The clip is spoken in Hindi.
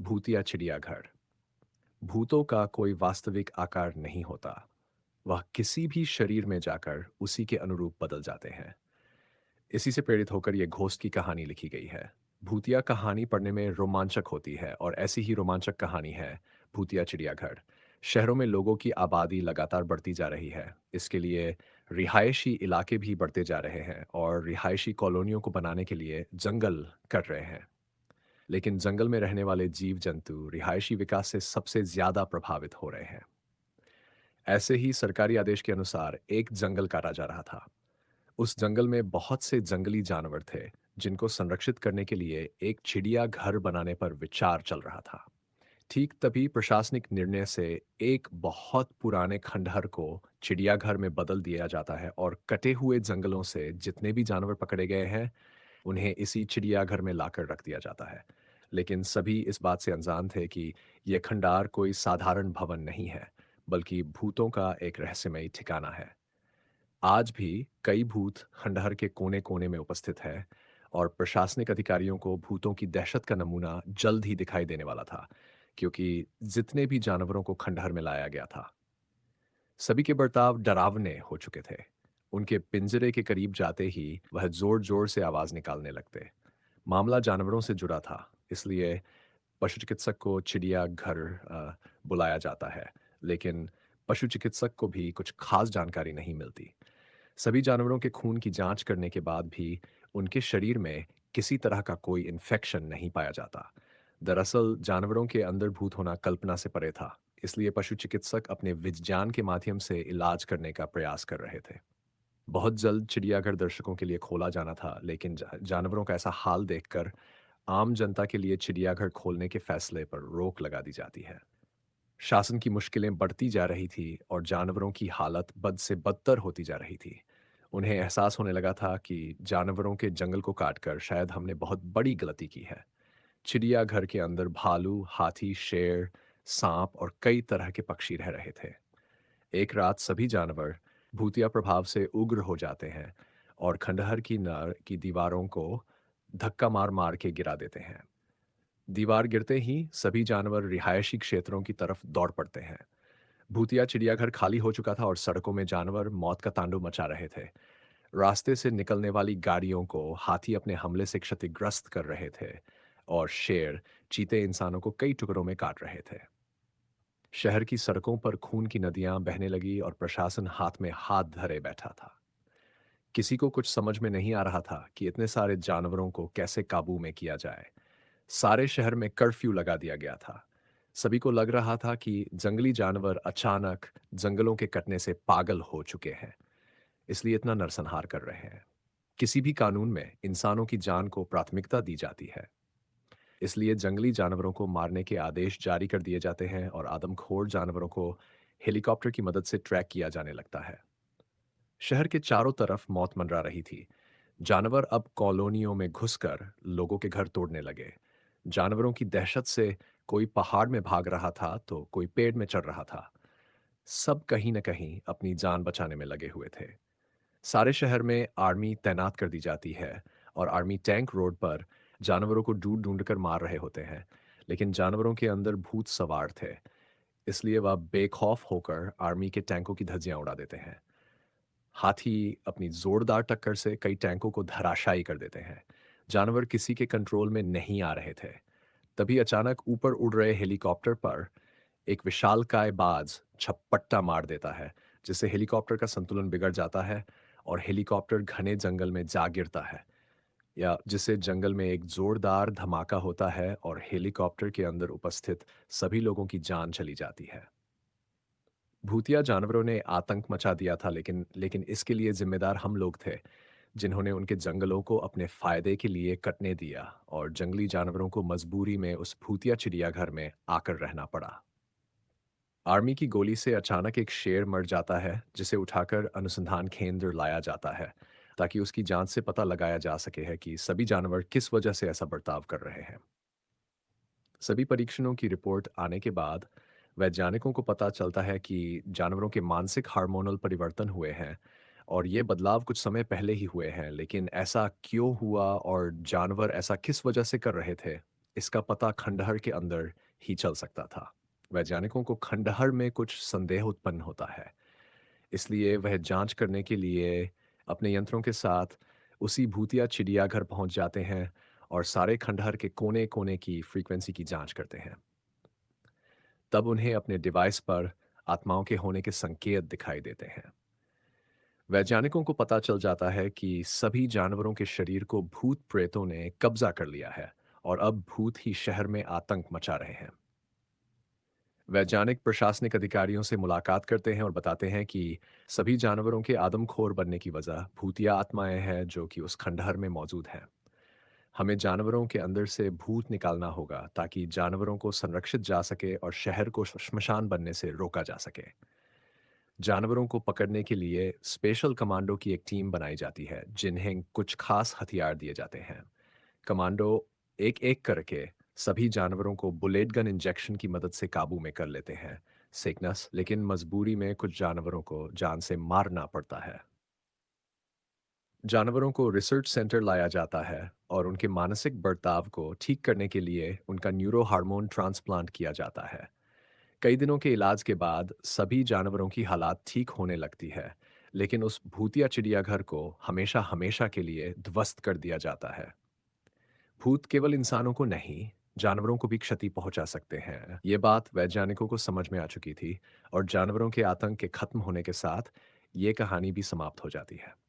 भूतिया चिड़ियाघर। भूतों का कोई वास्तविक आकार नहीं होता। वह किसी भी शरीर में जाकर उसी के अनुरूप बदल जाते हैं। इसी से प्रेरित होकर यह घोस्ट की कहानी लिखी गई है। भूतिया कहानी पढ़ने में रोमांचक होती है और ऐसी ही रोमांचक कहानी है भूतिया चिड़ियाघर। शहरों में लोगों की आबादी लगातार बढ़ती जा रही है। इसके लिए रिहायशी इलाके भी बढ़ते जा रहे हैं और रिहायशी कॉलोनियों को बनाने के लिए जंगल कर रहे हैं। लेकिन जंगल में रहने वाले जीव जंतु रिहायशी विकास से सबसे ज्यादा प्रभावित हो रहे हैं। ऐसे ही सरकारी आदेश के अनुसार एक जंगल काटा जा रहा था। उस जंगल में बहुत से जंगली जानवर थे जिनको संरक्षित करने के लिए एक चिड़िया घर बनाने पर विचार चल रहा था। ठीक तभी प्रशासनिक निर्णय से एक बहुत पुराने खंडहर को चिड़ियाघर में बदल दिया जाता है और कटे हुए जंगलों से जितने भी जानवर पकड़े गए हैं उन्हें इसी चिड़ियाघर में लाकर रख दिया जाता है। लेकिन सभी इस बात से अनजान थे कि यह खंडार कोई साधारण भवन नहीं है, बल्कि भूतों का एक रहस्यमयी ठिकाना है। आज भी कई भूत खंडहर के कोने-कोने में उपस्थित हैं और प्रशासनिक अधिकारियों को भूतों की दहशत का नमूना जल्द ही दिखाई देने वाला था, क्योंकि जितने भी जानवरों को खंडहर में लाया गया था, सभी के बर्ताव डरावने हो चुके थे। उनके पिंजरे के करीब जाते ही वह जोर-जोर से आवाज निकालने लगते। मामला जानवरों से जुड़ा था, इसलिए पशु चिकित्सक को चिड़ियाघर बुलाया जाता है। लेकिन पशु चिकित्सक को भी कुछ खास जानकारी नहीं मिलती। सभी जानवरों के खून की जांच करने के बाद भी उनके शरीर में किसी तरह का कोई इन्फेक्शन नहीं पाया जाता। दरअसल जानवरों के अंदर भूत होना कल्पना से परे था, इसलिए पशु चिकित्सक अपने विज्ञान के माध्यम से इलाज करने का प्रयास कर रहे थे। बहुत जल्द चिड़ियाघर दर्शकों के लिए खोला जाना था, लेकिन जानवरों का ऐसा हाल देखकर आम जनता के लिए चिड़ियाघर खोलने के फैसले पर रोक लगा दी जाती है। शासन की मुश्किलें बढ़ती जा रही थी और जानवरों की हालत बद से बदतर होती जा रही थी। उन्हें एहसास होने लगा था कि जानवरों के जंगल को काटकर शायद हमने बहुत बड़ी गलती की है। चिड़ियाघर के अंदर भालू, हाथी, शेर, सांप और कई तरह के पक्षी रह रहे थे। एक रात सभी जानवर भूतिया प्रभाव से उग्र हो जाते हैं और खंडहर की नर की दीवारों को धक्का मार मार के गिरा देते हैं। दीवार गिरते ही सभी जानवर रिहायशी क्षेत्रों की तरफ दौड़ पड़ते हैं। भूतिया चिड़ियाघर खाली हो चुका था और सड़कों में जानवर मौत का तांडव मचा रहे थे। रास्ते से निकलने वाली गाड़ियों को हाथी अपने हमले से क्षतिग्रस्त कर रहे थे और शेर, चीते इंसानों को कई टुकड़ों में काट रहे थे। शहर की सड़कों पर खून की नदियां बहने लगी और प्रशासन हाथ में हाथ धरे बैठा था। किसी को कुछ समझ में नहीं आ रहा था कि इतने सारे जानवरों को कैसे काबू में किया जाए। सारे शहर में कर्फ्यू लगा दिया गया था। सभी को लग रहा था कि जंगली जानवर अचानक जंगलों के कटने से पागल हो चुके हैं, इसलिए इतना नरसंहार कर रहे हैं। किसी भी कानून में इंसानों की जान को प्राथमिकता दी जाती है, इसलिए जंगली जानवरों को मारने के आदेश जारी कर दिए जाते हैं और आदमखोर जानवरों को हेलीकॉप्टर की मदद से ट्रैक किया जाने लगता है। शहर के चारों तरफ मौत मंडरा रही थी। जानवर अब कॉलोनियों में घुसकर लोगों के घर तोड़ने लगे। जानवरों की दहशत से कोई पहाड़ में भाग रहा था तो कोई पेड़ में चढ़ रहा था। सब कहीं न कहीं अपनी जान बचाने में लगे हुए थे। सारे शहर में आर्मी तैनात कर दी जाती है और आर्मी टैंक रोड पर जानवरों को ढूंढ-ढूंढ कर मार रहे होते हैं। लेकिन जानवरों के अंदर भूत सवार थे, इसलिए वह बेखौफ होकर आर्मी के टैंकों की धज्जियां उड़ा देते हैं। हाथी अपनी जोरदार टक्कर से कई टैंकों को धराशायी कर देते हैं। जानवर किसी के कंट्रोल में नहीं आ रहे थे। तभी अचानक ऊपर उड़ रहे हेलीकॉप्टर पर एक विशालकाय बाज झपट्टा मार देता है, जिससे हेलीकॉप्टर का संतुलन बिगड़ जाता है और हेलीकॉप्टर घने जंगल में जा गिरता है, या जिससे जंगल में एक जोरदार धमाका होता है और हेलीकॉप्टर के अंदर उपस्थित सभी लोगों की जान चली जाती है। भूतिया जानवरों ने आतंक मचा दिया था, लेकिन लेकिन इसके लिए जिम्मेदार हम लोग थे, जिन्होंने उनके जंगलों को अपने फायदे के लिए कटने दिया और जंगली जानवरों को मजबूरी में उस भूतिया चिड़ियाघर में आकर रहना पड़ा। आर्मी की गोली से अचानक एक शेर मर जाता है, जिसे उठाकर अनुसंधान केंद्र लाया जाता है, ताकि उसकी जांच से पता लगाया जा सके है कि सभी जानवर किस वजह से ऐसा बर्ताव कर रहे हैं। सभी परीक्षणों की रिपोर्ट आने के बाद वैज्ञानिकों को पता चलता है कि जानवरों के मानसिक हार्मोनल परिवर्तन हुए हैं और ये बदलाव कुछ समय पहले ही हुए हैं, लेकिन ऐसा क्यों हुआ और जानवर ऐसा किस वजह से कर रहे थे, इसका पता खंडहर के अंदर ही चल सकता था। वैज्ञानिकों को खंडहर में कुछ संदेह उत्पन्न होता है, इसलिए वह जांच करने के लिए अपने यंत्रों के साथ उसी भूतिया चिड़ियाघर पहुंच जाते हैं और सारे खंडहर के कोने-कोने की फ्रीक्वेंसी की जांच करते हैं। तब उन्हें अपने डिवाइस पर आत्माओं के होने के संकेत दिखाई देते हैं। वैज्ञानिकों को पता चल जाता है कि सभी जानवरों के शरीर को भूत प्रेतों ने कब्जा कर लिया है और अब भूत ही शहर में आतंक मचा रहे हैं। वैज्ञानिक प्रशासनिक अधिकारियों से मुलाकात करते हैं और बताते हैं कि सभी जानवरों के आदमखोर बनने की वजह भूतिया आत्माएं हैं जो कि उस खंडहर में मौजूद हैं। हमें जानवरों के अंदर से भूत निकालना होगा ताकि जानवरों को संरक्षित जा सके और शहर को श्मशान बनने से रोका जा सके। जानवरों को पकड़ने के लिए स्पेशल कमांडो की एक टीम बनाई जाती है जिन्हें कुछ खास हथियार दिए जाते हैं। कमांडो एक एक करके सभी जानवरों को बुलेट गन इंजेक्शन की मदद से काबू में कर लेते हैं। सिकनस लेकिन मजबूरी में कुछ जानवरों को जान से मारना पड़ता है। जानवरों को रिसर्च सेंटर लाया जाता है और उनके मानसिक बर्ताव को ठीक करने के लिए उनका न्यूरो हार्मोन ट्रांसप्लांट किया जाता है। कई दिनों के इलाज के बाद सभी जानवरों की हालात ठीक होने लगती है, लेकिन उस भूतिया चिड़ियाघर को हमेशा हमेशा के लिए ध्वस्त कर दिया जाता है। भूत केवल इंसानों को नहीं, जानवरों को भी क्षति पहुंचा सकते हैं। ये बात वैज्ञानिकों को समझ में आ चुकी थी और जानवरों के आतंक के खत्म होने के साथ ये कहानी भी समाप्त हो जाती है।